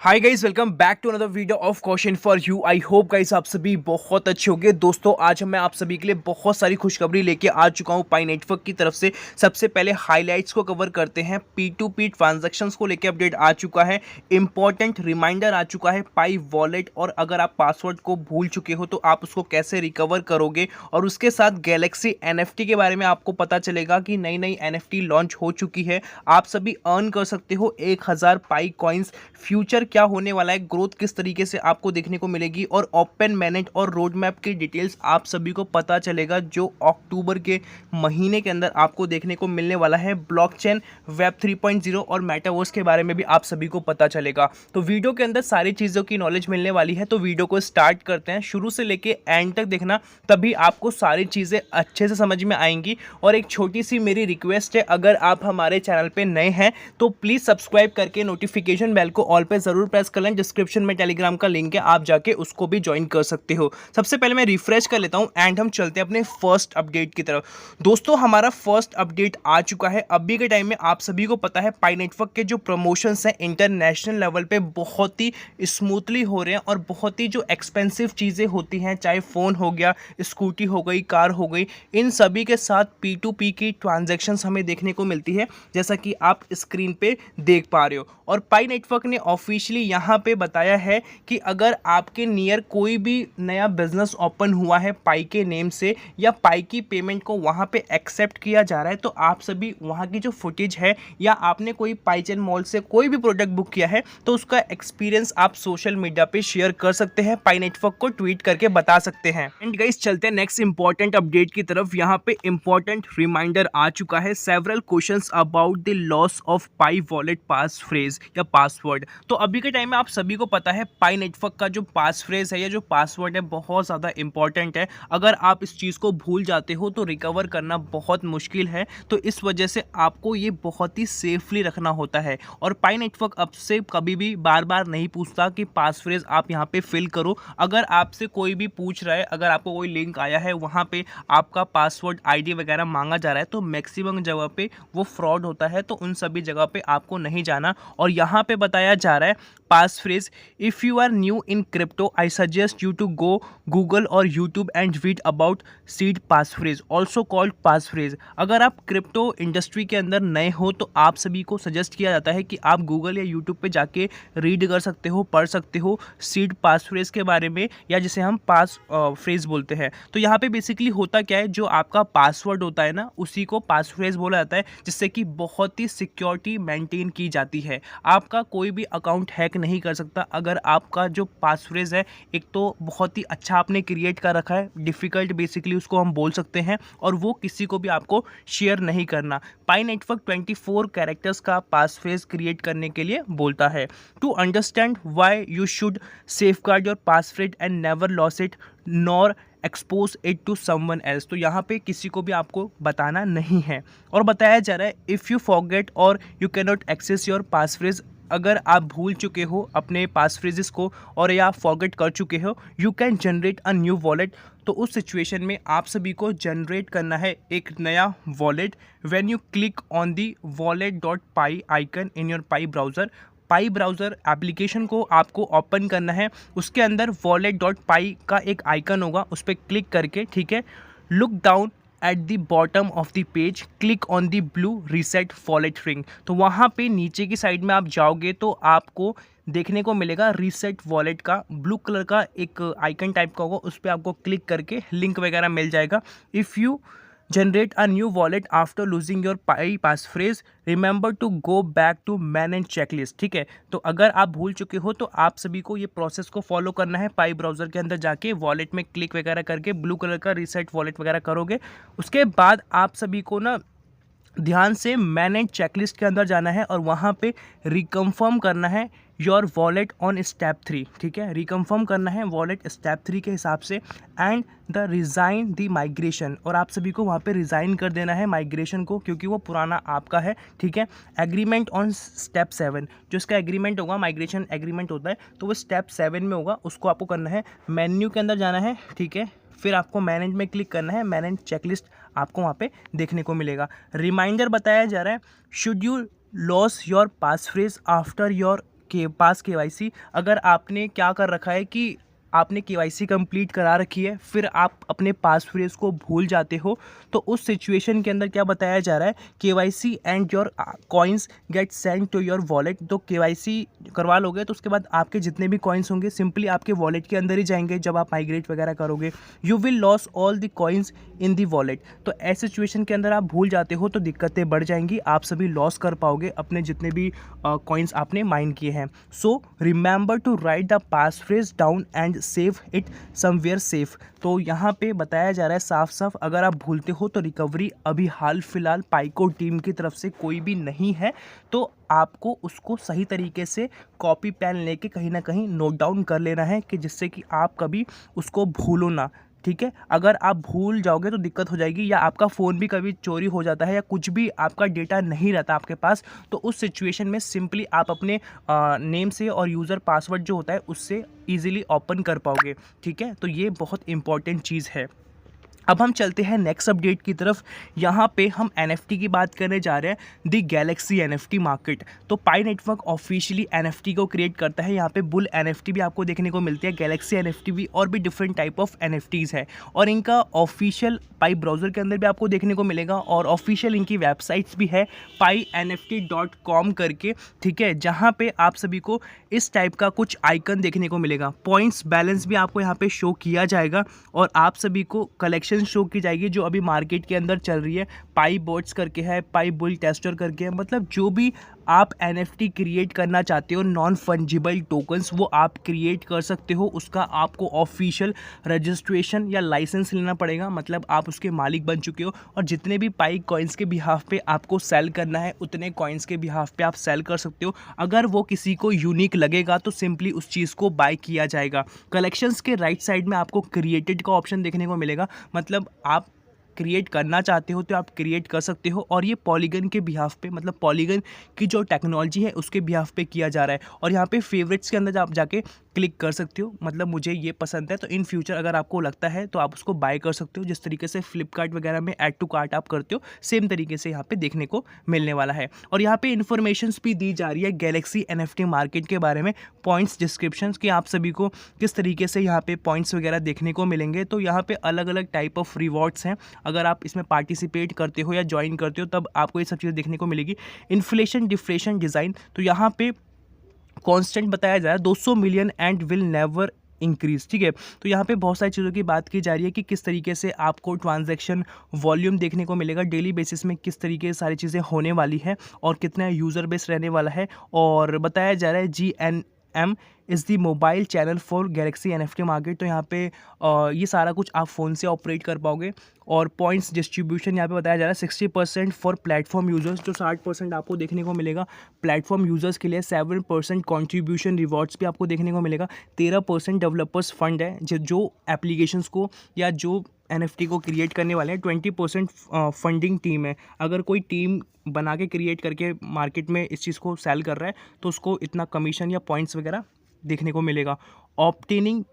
Hi guys, welcome back to another video of question for you. I hope guys आप सभी बहुत अच्छे होंगे। दोस्तों आज मैं आप सभी के लिए बहुत सारी खुशखबरी लेके आ चुका हूं पाई नेटवर्क की तरफ से। सबसे पहले हाइलाइट्स को कवर करते हैं। P2P ट्रांजैक्शंस को लेके अपडेट आ चुका है, इंपॉर्टेंट रिमाइंडर आ चुका है पाई वॉलेट, और अगर आप पासवर्ड को भूल चुके हो तो आप उसको कैसे रिकवर करोगे, और उसके साथ गैलेक्सी NFT के बारे में आपको पता चलेगा कि नई नई NFT लॉन्च हो चुकी है। आप सभी अर्न कर सकते हो 1000 पाई कॉइन्स। फ्यूचर क्या होने वाला है, ग्रोथ किस तरीके से आपको देखने को मिलेगी, और ओपन मैनेज और रोड मैप की डिटेल्स आप सभी को पता चलेगा जो अक्टूबर के महीने के अंदर आपको देखने को मिलने वाला है। ब्लॉकचेन, वेब 3.0 और मेटावर्स के बारे में भी आप सभी को पता चलेगा। तो वीडियो के अंदर सारी चीज़ों की नॉलेज मिलने वाली है। तो वीडियो को स्टार्ट करते हैं, शुरू से लेके एंड तक देखना, तभी आपको सारी चीज़ें अच्छे से समझ में आएंगी। और एक छोटी सी मेरी रिक्वेस्ट है, अगर आप हमारे चैनल पे नए हैं तो प्लीज़ सब्सक्राइब करके नोटिफिकेशन बेल को ऑल पे ज़रूर प्रेस कर लें। डिस्क्रिप्शन में टेलीग्राम का लिंक है, आप जाके उसको भी ज्वाइन कर सकते हो। सबसे पहले मैं रिफ्रेश कर लेता हूं एंड हम चलते हैं अपने फर्स्ट अपडेट की तरफ। दोस्तों हमारा फर्स्ट अपडेट आ चुका है। अभी के टाइम में आप सभी को पता है पाई नेटवर्क के जो प्रमोशंस हैं इंटरनेशनल लेवल पे बहुत ही स्मूथली हो रहे हैं, और बहुत ही जो एक्सपेंसिव चीज़ें होती हैं, चाहे फ़ोन हो गया, स्कूटी हो गई, कार हो गई, इन सभी के साथ P2P की ट्रांजैक्शंस हमें देखने को मिलती है, जैसा कि आप स्क्रीन पे देख पा रहे हो। और पाई नेटवर्क ने ऑफिशियली यहाँ पे बताया है कि अगर आपके नियर कोई भी नया बिजनेस ओपन हुआ है पाई के नेम से, या पाई की पेमेंट को वहाँ पे एक्सेप्ट किया जा रहा है, तो आप सभी वहाँ की जो फुटेज है, या आपने कोई पाई चेन मॉल से कोई भी प्रोडक्ट बुक किया है, तो उसका एक्सपीरियंस आप सोशल मीडिया पे शेयर कर सकते हैं, पाई नेटवर्क को ट्वीट करके बता सकते हैं। एंड गाइस चलते हैं नेक्स्ट इंपॉर्टेंट अपडेट की तरफ। यहाँ पे इंपॉर्टेंट रिमाइंडर आ चुका है, several questions about the loss of pi wallet pass phrase या पासवर्ड। तो अभी के टाइम में आप सभी को पता है पाई नेटवर्क का जो पास फ्रेज है या जो पासवर्ड है बहुत ज़्यादा इंपॉर्टेंट है। अगर आप इस चीज़ को भूल जाते हो तो रिकवर करना बहुत मुश्किल है, तो इस वजह से आपको ये बहुत ही सेफली रखना होता है। और पाई नेटवर्क अब से कभी भी बार बार नहीं पूछता कि पास फ्रेज आप यहाँ पे फिल करो। अगर आपसे कोई भी पूछ रहा है, अगर आपको कोई लिंक आया है वहाँ पे आपका पासवर्ड ID वगैरह मांगा जा रहा है, तो मैक्सिमम जगह पे वो फ्रॉड होता है, तो उन सभी जगह पे आपको नहीं जाना। और यहाँ पे बताया जा रहा है pass phrase, if you are new in crypto I suggest you to go Google और YouTube and read about seed pass phrase also called pass phrase. अगर आप क्रिप्टो इंडस्ट्री के अंदर नए हो तो आप सभी को सजेस्ट किया जाता है कि आप गूगल या यूट्यूब पे जाके रीड कर सकते हो, पढ़ सकते हो सीड पास फ्रेज के बारे में, या जिसे हम पास फ्रेज बोलते हैं। तो यहाँ पे बेसिकली होता क्या है, जो आपका पासवर्ड होता है ना, उसी को पास फ्रेज बोला जाता है, जिससे कि बहुत ही सिक्योरिटी मेंटेन की जाती है। आपका कोई भी अकाउंट हैक नहीं कर सकता अगर आपका जो पास फ्रेज है एक तो बहुत ही अच्छा आपने क्रिएट कर रखा है, डिफ़िकल्ट बेसिकली उसको हम बोल सकते हैं, और वो किसी को भी आपको शेयर नहीं करना। पाई नेटवर्क 24 कैरेक्टर्स का पास फ्रेज क्रिएट करने के लिए बोलता है। To understand why you should safeguard your passphrase and never lose it nor expose it to someone else. तो यहाँ पे किसी को भी आपको बताना नहीं है। और बताया जा रहा है if you forget or you can not access your pass phrase, अगर आप भूल चुके हो अपने पास फ्रेजेस को और या फॉरगेट कर चुके हो, you can generate a new wallet. तो उस सिचुएशन में आप सभी को जनरेट करना है एक नया wallet. When you click on the wallet.py icon in your pi browser, pi browser application को आपको ओपन करना है, उसके अंदर wallet.py का एक आइकन होगा, उस पर क्लिक करके, ठीक है, look down at the bottom of the page, click on the blue reset wallet ring. तो वहाँ पे नीचे की साइड में आप जाओगे तो आपको देखने को मिलेगा रीसेट वॉलेट का ब्लू कलर का एक आइकन टाइप का होगा, उस पर आपको क्लिक करके लिंक वगैरह मिल जाएगा। If you generate a new wallet after losing your Pi passphrase, remember to go back to manage checklist. ठीक है, तो अगर आप भूल चुके हो तो आप सभी को ये प्रोसेस को फॉलो करना है। पाई ब्राउज़र के अंदर जाके वॉलेट में क्लिक वगैरह करके ब्लू कलर का रीसेट वॉलेट वगैरह करोगे। उसके बाद आप सभी को ना ध्यान से मैनेज चेकलिस्ट के अंदर जाना है और वहाँ पे रिकन्फर्म करना है योर वॉलेट ऑन स्टेप 3। ठीक है, रिकन्फर्म करना है वॉलेट स्टेप 3 के हिसाब से, and the resign the migration, और आप सभी को वहाँ पे रिज़ाइन कर देना है माइग्रेशन को, क्योंकि वो पुराना आपका है। ठीक है, एग्रीमेंट ऑन स्टेप 7, जो इसका एग्रीमेंट होगा, माइग्रेशन एग्रीमेंट होता है, तो वो स्टेप 7 में होगा, उसको आपको करना है। मेन्यू के अंदर जाना है, ठीक है, फिर आपको मैनेज में क्लिक करना है, मैनेज चेकलिस्ट आपको वहाँ पे देखने को मिलेगा। रिमाइंडर बताया जा रहा है, should you loss your pass phrase after your के पास केवाईसी, अगर आपने क्या कर रखा है कि आपने केवाईसी कंप्लीट करा रखी है, फिर आप अपने पासफ्रेज को भूल जाते हो, तो उस सिचुएशन के अंदर क्या बताया जा रहा है, KYC and your coins get send to your wallet. तो केवाईसी करवा लोगे तो उसके बाद आपके जितने भी कॉइन्स होंगे सिंपली आपके वॉलेट के अंदर ही जाएंगे। जब आप माइग्रेट वगैरह करोगे, you will loss all the coins in the wallet. तो ऐसे सिचुएशन के अंदर आप भूल जाते हो तो दिक्कतें बढ़ जाएंगी, आप सभी लॉस कर पाओगे अपने जितने भी कॉइन्स आपने माइन किए हैं। So remember to write the passphrase down and save it somewhere safe. तो यहाँ पे बताया जा रहा है साफ साफ, अगर आप भूलते हो तो रिकवरी अभी हाल फिलहाल पाइको टीम की तरफ से कोई भी नहीं है, तो आपको उसको सही तरीके से कॉपी पेन लेके कहीं ना कहीं नोट डाउन कर लेना है, कि जिससे कि आप कभी उसको भूलो ना। ठीक है, अगर आप भूल जाओगे तो दिक्कत हो जाएगी, या आपका फ़ोन भी कभी चोरी हो जाता है या कुछ भी आपका डेटा नहीं रहता आपके पास, तो उस सिचुएशन में सिंपली आप अपने नेम से और यूज़र पासवर्ड जो होता है उससे ईजिली ओपन कर पाओगे। ठीक है, तो ये बहुत इंपॉर्टेंट चीज़ है। अब हम चलते हैं नेक्स्ट अपडेट की तरफ। यहाँ पे हम NFT की बात करने जा रहे हैं, द गैलेक्सी NFT मार्केट। तो पाई नेटवर्क ऑफिशियली NFT को क्रिएट करता है। यहाँ पे बुल NFT भी आपको देखने को मिलती है, गैलेक्सी NFT भी, और भी डिफरेंट टाइप ऑफ NFTs है। और इनका ऑफिशियल पाई ब्राउज़र के अंदर भी आपको देखने को मिलेगा, और ऑफिशियल इनकी वेबसाइट्स भी है painft.com करके। ठीक है, जहाँ पे आप सभी को इस टाइप का कुछ आइकन देखने को मिलेगा। पॉइंट्स बैलेंस भी आपको यहाँ पे शो किया जाएगा, और आप सभी को कलेक्शन शो की जाएगी जो अभी मार्केट के अंदर चल रही है। पाई बोट्स करके है, पाई बुल टेस्टर करके है, मतलब जो भी आप NFT क्रिएट करना चाहते हो, नॉन फंजिबल टोकन्स, वो आप क्रिएट कर सकते हो। उसका आपको ऑफिशियल रजिस्ट्रेशन या लाइसेंस लेना पड़ेगा, मतलब आप उसके मालिक बन चुके हो, और जितने भी पाई कॉइन्स के बिहाफ पे आपको सेल करना है उतने कॉइन्स के बिहाफ पे आप सेल कर सकते हो। अगर वो किसी को यूनिक लगेगा तो सिंपली उस चीज़ को बाय किया जाएगा। कलेक्शंस के राइट साइड में आपको क्रिएटेड का ऑप्शन देखने को मिलेगा, मतलब आप क्रिएट करना चाहते हो तो आप क्रिएट कर सकते हो, और ये पॉलीगन के बिहाफ पे, मतलब पॉलीगन की जो टेक्नोलॉजी है उसके बिहाफ पे किया जा रहा है। और यहाँ पे फेवरेट्स के अंदर आप जाके क्लिक कर सकते हो, मतलब मुझे ये पसंद है, तो इन फ्यूचर अगर आपको लगता है तो आप उसको बाय कर सकते हो। जिस तरीके से फ्लिपकार्ट वगैरह में ऐड टू कार्ट आप करते हो, सेम तरीके से यहाँ पे देखने को मिलने वाला है। और यहाँ पे इन्फॉर्मेशंस भी दी जा रही है गैलेक्सी NFT मार्केट के बारे में, पॉइंट्स डिस्क्रिप्शंस, कि आप सभी को किस तरीके से यहाँ पे पॉइंट्स वगैरह देखने को मिलेंगे। तो यहाँ पे अलग अलग टाइप ऑफ रिवॉर्ड्स हैं, अगर आप इसमें पार्टिसिपेट करते हो या ज्वाइन करते हो तब आपको ये सब चीज़ें देखने को मिलेगी। इन्फ्लेशन डिफ्लेशन डिज़ाइन, तो यहाँ पे कांस्टेंट बताया जा रहा है 200 million and will never increase. ठीक है, तो यहाँ पे बहुत सारी चीज़ों की बात की जा रही है कि किस तरीके से आपको ट्रांजैक्शन वॉल्यूम देखने को मिलेगा, डेली बेसिस में किस तरीके से सारी चीज़ें होने वाली है, और कितना यूज़र बेस रहने वाला है। और बताया जा रहा है GNM is the mobile channel for Galaxy NFT market. तो यहाँ पे ये सारा कुछ आप फ़ोन से ऑपरेट कर पाओगे। और पॉइंट्स डिस्ट्रीब्यूशन यहाँ पे बताया जा रहा है 60% फॉर प्लेटफॉर्म यूज़र्स, जो 60% आपको देखने को मिलेगा प्लेटफॉर्म यूज़र्स के लिए। 7% कॉन्ट्रीब्यूशन रिवॉर्ड्स भी आपको देखने को मिलेगा। 13% डेवलपर्स फंड है, जो एप्लीकेशंस को या जो NFT को क्रिएट करने वाले हैं। 20% फंडिंग टीम है, अगर कोई टीम बना के क्रिएट करके मार्केट में इस चीज़ को सेल कर रहा है तो उसको इतना कमीशन या पॉइंट्स वगैरह देखने को मिलेगा। ऑप्टेनिंग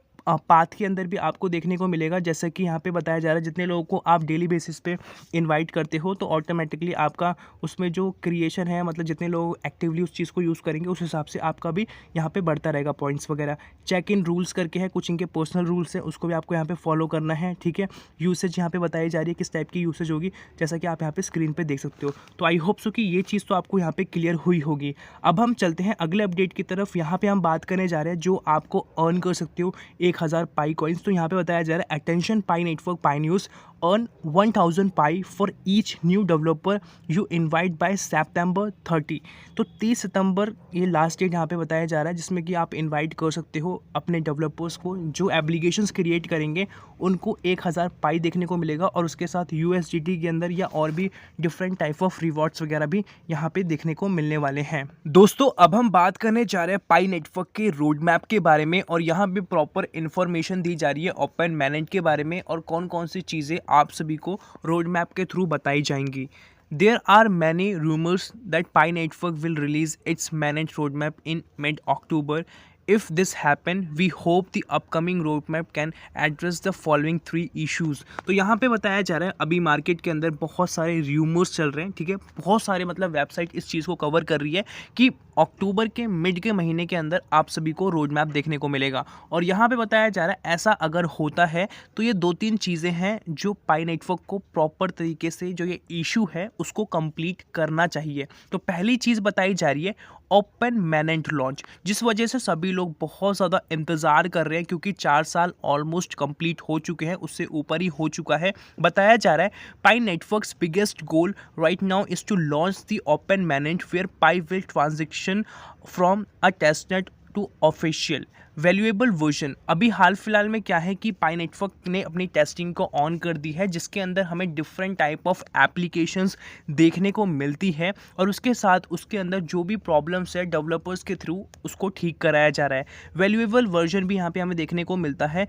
पाथ के अंदर भी आपको देखने को मिलेगा, जैसे कि यहाँ पे बताया जा रहा है जितने लोगों को आप डेली बेसिस पे इनवाइट करते हो तो ऑटोमेटिकली आपका उसमें जो क्रिएशन है, मतलब जितने लोग एक्टिवली उस चीज़ को यूज़ करेंगे उस हिसाब से आपका भी यहाँ पे बढ़ता रहेगा पॉइंट्स वगैरह। चेक इन रूल्स करके है, कुछ इनके पर्सनल रूल्स हैं, उसको भी आपको यहाँ पे फॉलो करना है। ठीक है, यूसेज यहाँ पे बताई जा रही है किस टाइप की यूसेज होगी, जैसा कि आप यहाँ पे स्क्रीन पे देख सकते हो। तो आई होप सो कि ये चीज़ तो आपको यहाँ पे क्लियर हुई होगी। अब हम चलते हैं अगले अपडेट की तरफ। यहाँ पे हम बात करने जा रहे हैं जो आपको अर्न कर सकते हो 1000 पाई कॉइन्स। तो यहाँ पे बताया जा रहा है attention Pi network Pi news earn 1000 Pi for each new developer you invite by September 30। तो 30 सितंबर ये लास्ट डेट यहाँ पे बताया जा रहा है जिसमें कि आप इनवाइट कर सकते हो अपने डेवलपर्स को, जो एप्लीकेशंस क्रिएट करेंगे उनको 1000 पाई देखने को मिलेगा, और उसके साथ USDT के अंदर या और भी डिफरेंट टाइप ऑफ रिवॉर्ड्स वगैरह भी यहाँ पे देखने को मिलने वाले हैं। दोस्तों अब हम बात करने जा रहे हैं पाई नेटवर्क के रोड मैप के बारे में, और यहाँ पे प्रॉपर इन्फॉर्मेशन दी जा रही है ओपन मैनेज के बारे में, और कौन कौन सी चीज़ें आप सभी को रोड मैप के थ्रू बताई जाएंगी। There are many rumors that Pi Network will release its managed roadmap in mid-October. If this happen, we hope the upcoming roadmap can address the following 3 issues। तो यहाँ पे बताया जा रहा है अभी मार्केट के अंदर बहुत सारे रूमर्स चल रहे हैं, ठीक है, बहुत सारे मतलब वेबसाइट इस चीज़ को कवर कर रही है कि अक्टूबर के मिड के महीने के अंदर आप सभी को रोड मैप देखने को मिलेगा। और यहाँ पे बताया जा रहा है ऐसा अगर होता है तो ये 2-3 चीज़ें हैं जो पाई नेटवर्क को प्रॉपर तरीके से जो ये इशू है उसको कंप्लीट करना चाहिए। तो पहली चीज़ बताई जा रही है ओपन मैनेंट लॉन्च, जिस वजह से सभी लोग बहुत ज़्यादा इंतज़ार कर रहे हैं क्योंकि 4 साल ऑलमोस्ट कंप्लीट हो चुके हैं, उससे ऊपर ही हो चुका है। बताया जा रहा है Pi network's biggest goal right now is to launch the open mainnet where Pi will transition from a testnet to official valuable version. अभी हाल फिलहाल में क्या है कि पाई नेटवर्क ने अपनी टेस्टिंग को ऑन कर दी है, जिसके अंदर हमें डिफरेंट टाइप ऑफ एप्लीकेशंस देखने को मिलती है और उसके साथ उसके अंदर जो भी प्रॉब्लम्स है डेवलपर्स के थ्रू उसको ठीक कराया जा रहा है। वैल्यूएबल वर्जन भी यहाँ पे हमें देखने को मिलता है।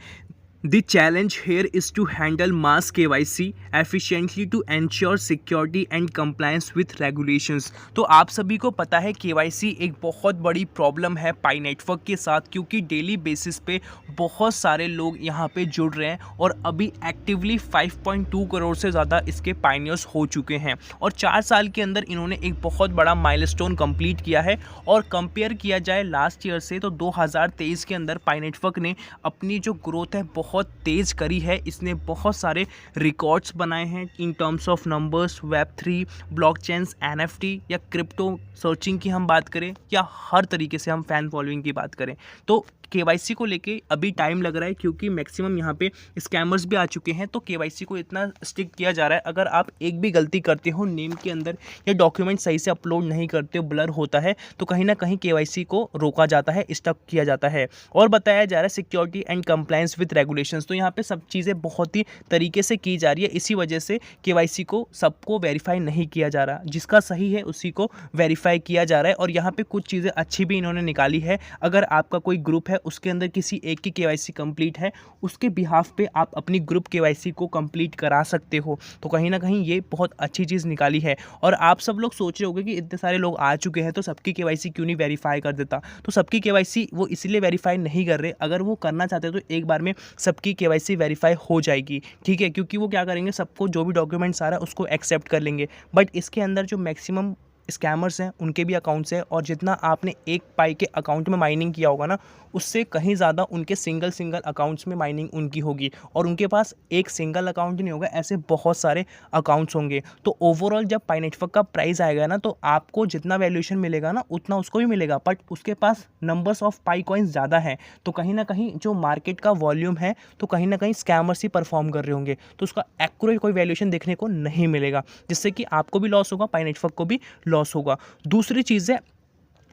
The challenge here is to handle mass KYC efficiently to ensure security and compliance with regulations। तो आप सभी को पता है KYC एक बहुत बड़ी प्रॉब्लम है पाई नेटवर्क के साथ, क्योंकि डेली बेसिस पे बहुत सारे लोग यहाँ पे जुड़ रहे हैं और अभी एक्टिवली 5.2 करोड़ से ज़्यादा इसके पायनियर्स हो चुके हैं और 4 साल के अंदर इन्होंने एक बहुत बड़ा माइलस्टोन कंप्लीट किया है। और कंपेयर किया जाए लास्ट ईयर से तो 2023 के अंदर पाई नेटवर्क ने अपनी जो ग्रोथ है बहुत तेज़ करी है। इसने बहुत सारे रिकॉर्ड्स बनाए हैं in terms of numbers, Web3, blockchains, NFT या क्रिप्टो सर्चिंग की हम बात करें या हर तरीके से हम फैन फॉलोइंग की बात करें तो KYC को लेके अभी टाइम लग रहा है क्योंकि मैक्सिमम यहाँ पे स्कैमर्स भी आ चुके हैं। तो KYC को इतना स्ट्रिक्ट किया जा रहा है, अगर आप एक भी गलती करते हो नेम के अंदर या डॉक्यूमेंट सही से अपलोड नहीं करते हो, ब्लर होता है, तो कहीं ना कहीं KYC को रोका जाता है, स्टॉप किया जाता है। और बताया जा रहा है security and compliance with regulations, तो यहाँ पे सब चीज़ें बहुत ही तरीके से की जा रही है। इसी वजह से KYC को सबको वेरीफाई नहीं किया जा रहा, जिसका सही है उसी को वेरीफाई किया जा रहा है। और यहाँ पे कुछ चीज़ें अच्छी भी इन्होंने निकाली है। अगर आपका कोई ग्रुप है उसके अंदर किसी एक की KYC कंप्लीट है, उसके बिहाफ पे आप अपनी ग्रुप KYC को कंप्लीट करा सकते हो। तो कहीं ना कहीं ये बहुत अच्छी चीज़ निकाली है। और आप सब लोग सोच रहे होंगे कि इतने सारे लोग आ चुके हैं तो सबकी KYC क्यों नहीं वेरीफाई कर देता। तो सबकी KYC वो इसलिए वेरीफाई नहीं कर रहे, अगर वो करना चाहते तो एक बार में सबकी KYC वेरीफाई हो जाएगी, ठीक है, क्योंकि वो क्या करेंगे, सबको जो भी डॉक्यूमेंट्स आ रहा है उसको एक्सेप्ट कर लेंगे। बट इसके अंदर जो मैक्सिमम स्कैमर्स हैं उनके भी अकाउंट्स हैं और जितना आपने एक पाई के अकाउंट में माइनिंग किया होगा ना, उससे कहीं ज़्यादा उनके सिंगल अकाउंट्स में माइनिंग उनकी होगी और उनके पास एक सिंगल अकाउंट ही नहीं होगा, ऐसे बहुत सारे अकाउंट्स होंगे। तो ओवरऑल जब पाई नेटवर्क का प्राइस आएगा ना तो आपको जितना वैल्यूएशन मिलेगा ना उतना उसको भी मिलेगा, बट उसके पास नंबर्स ऑफ पाई कॉइन्स ज़्यादा हैं। तो कहीं ना कहीं जो मार्केट का वॉल्यूम है तो कहीं ना कहीं स्कैमर्स ही परफॉर्म कर रहे होंगे, तो उसका एक्यूरेट कोई वैल्यूएशन देखने को नहीं मिलेगा, जिससे कि आपको भी लॉस होगा, पाई नेटवर्क को भी लॉस होगा। दूसरी चीज़ है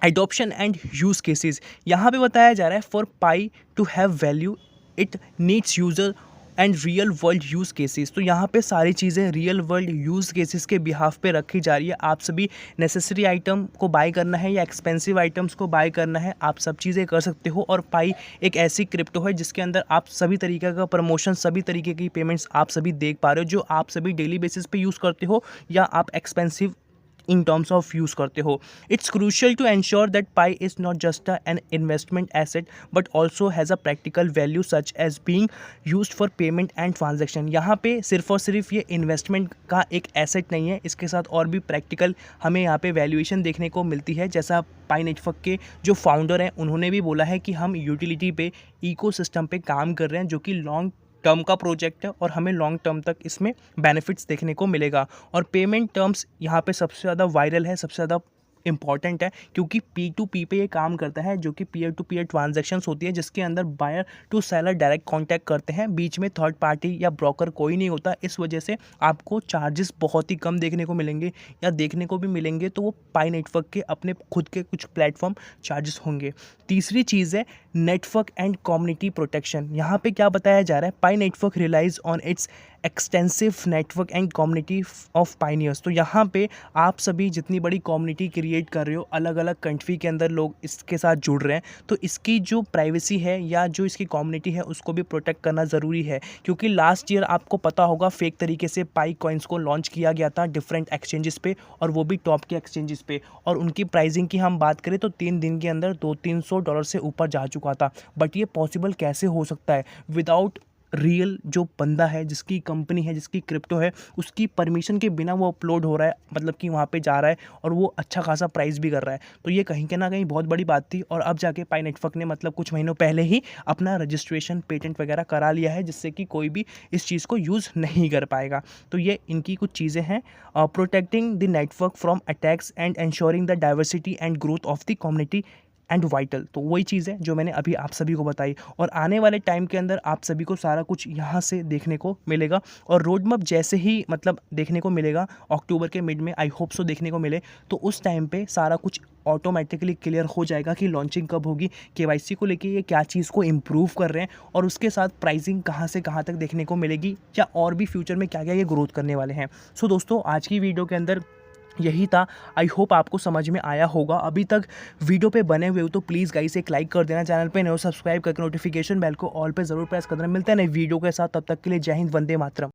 एडॉप्शन एंड यूज़ केसेस। यहाँ पे बताया जा रहा है for Pi to have value it needs user and real world use cases. तो यहाँ पे सारी चीज़ें रियल वर्ल्ड यूज़ केसेस के बिहाफ पे रखी जा रही है। आप सभी नेसेसरी आइटम को बाय करना है या एक्सपेंसिव आइटम्स को बाय करना है, आप सब चीज़ें कर सकते हो। और पाई एक ऐसी क्रिप्टो है जिसके अंदर आप सभी तरीके का प्रमोशन, सभी तरीके की पेमेंट्स आप सभी देख पा रहे हो, जो आप सभी डेली बेसिस पे यूज़ करते हो या आप expensive in terms of use करते हो। It's crucial to ensure that Pi is not just an investment asset but also has a practical value such as being used for payment and transaction। यहाँ पे सिर्फ और सिर्फ ये investment का एक एसेट नहीं है, इसके साथ और भी प्रैक्टिकल हमें यहाँ पे वैल्यूएशन देखने को मिलती है। जैसा पाई नेटवर्क के जो फाउंडर हैं उन्होंने भी बोला है कि हम यूटिलिटी पे, इकोसिस्टम पे काम कर रहे हैं जो कि लॉन्ग टर्म का प्रोजेक्ट है और हमें लॉन्ग टर्म तक इसमें बेनिफिट्स देखने को मिलेगा। और पेमेंट टर्म्स यहाँ पे सबसे ज़्यादा वायरल है, सबसे ज़्यादा इंपॉर्टेंट है, क्योंकि P2P पे ये काम करता है, जो कि पीयर टू पीयर ट्रांजैक्शंस होती है, जिसके अंदर buyer to seller direct contact करते हैं, बीच में थर्ड पार्टी या ब्रोकर कोई नहीं होता। इस वजह से आपको चार्जेस बहुत ही कम देखने को मिलेंगे या देखने को भी मिलेंगे तो वो पाई नेटवर्क के अपने खुद के कुछ प्लेटफॉर्म चार्जेस होंगे। तीसरी चीज़ है नेटवर्क एंड कम्युनिटी प्रोटेक्शन। यहाँ पे क्या बताया जा रहा है, Pi network relies on its extensive network and community of pioneers. तो यहाँ पे आप सभी जितनी बड़ी कम्युनिटी क्रिएट कर रहे हो, अलग अलग कंट्री के अंदर लोग इसके साथ जुड़ रहे हैं, तो इसकी जो प्राइवेसी है या जो इसकी कम्युनिटी है उसको भी प्रोटेक्ट करना ज़रूरी है। क्योंकि लास्ट ईयर आपको पता होगा फेक तरीके से पाई कॉइन्स को लॉन्च किया गया था डिफरेंट एक्सचेंजेस पे, और वो भी टॉप के एक्सचेंजेस पे, और उनकी प्राइसिंग की हम बात करें तो 3 दिन के अंदर $200-300 से ऊपर जा चुका था। बट ये पॉसिबल कैसे हो सकता है विदाउट रियल जो बंदा है, जिसकी कंपनी है, जिसकी क्रिप्टो है, उसकी परमिशन के बिना वो अपलोड हो रहा है, मतलब कि वहाँ पे जा रहा है और वो अच्छा खासा प्राइस भी कर रहा है। तो ये कहीं के ना कहीं बहुत बड़ी बात थी, और अब जाके पाई नेटवर्क ने मतलब कुछ महीनों पहले ही अपना रजिस्ट्रेशन पेटेंट वगैरह करा लिया है, जिससे कि कोई भी इस चीज़ को यूज़ नहीं कर पाएगा। तो ये इनकी कुछ चीज़ें हैं, protecting the network from attacks and ensuring the diversity and growth of the community and vital. तो वही चीज़ है जो मैंने अभी आप सभी को बताई, और आने वाले टाइम के अंदर आप सभी को सारा कुछ यहाँ से देखने को मिलेगा, और रोड मैप जैसे ही मतलब देखने को मिलेगा अक्टूबर के मिड में, आई होप सो देखने को मिले, तो उस टाइम पे सारा कुछ ऑटोमेटिकली क्लियर हो जाएगा कि लॉन्चिंग कब होगी, केवाईसी को लेके ये क्या चीज़ को इम्प्रूव कर रहे हैं, और उसके साथ प्राइसिंग कहाँ से कहाँ तक देखने को मिलेगी, या और भी फ्यूचर में क्या क्या ये ग्रोथ करने वाले हैं। सो दोस्तों, आज की वीडियो के अंदर यही था। आई होप आपको समझ में आया होगा। अभी तक वीडियो पे बने हुए हो तो प्लीज़ गाइस एक लाइक कर देना, चैनल पे नए हो सब्सक्राइब करके नोटिफिकेशन बेल को ऑल पे ज़रूर प्रेस कर देना। मिलते हैं नई वीडियो के साथ, तब तक के लिए जय हिंद, वंदे मातरम।